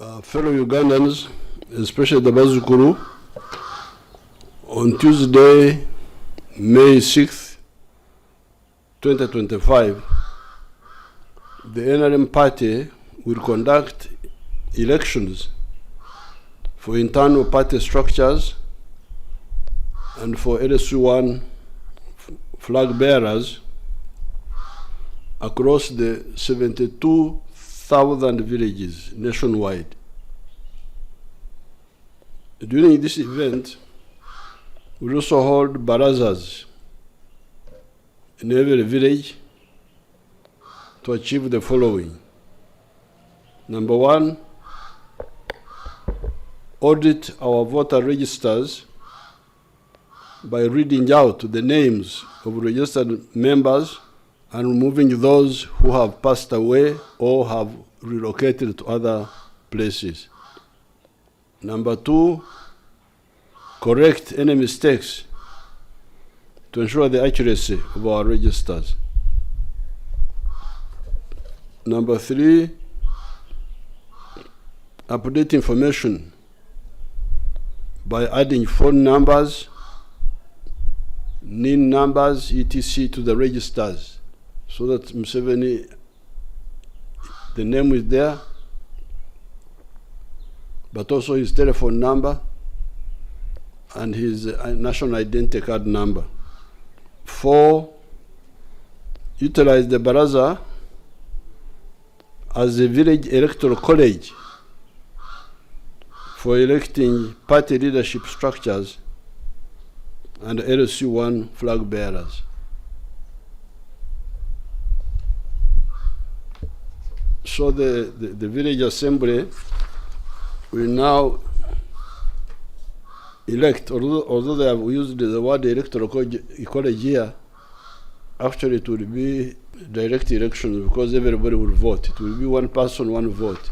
Fellow Ugandans, especially the Abazukulu, on Tuesday, May 6th, 2025, the NRM party will conduct elections for internal party structures and for LSU1 flag bearers across the 72,000 villages nationwide. During this event, we also hold barazas in every village to achieve the following. Number one, audit our voter registers by reading out the names of registered members and removing those who have passed away or have relocated to other places. Number two, correct any mistakes to ensure the accuracy of our registers. Number three, update information by adding phone numbers, NIN numbers, etc. to the registers, so that Museveni, the name is there, but also his telephone number and his national identity card number. Four, utilize the baraza as a village electoral college for electing party leadership structures and LSU1 flag bearers. So the village assembly will now elect, although they have used the word electoral college here, actually it will be direct elections because everybody will vote. It will be one person, one vote.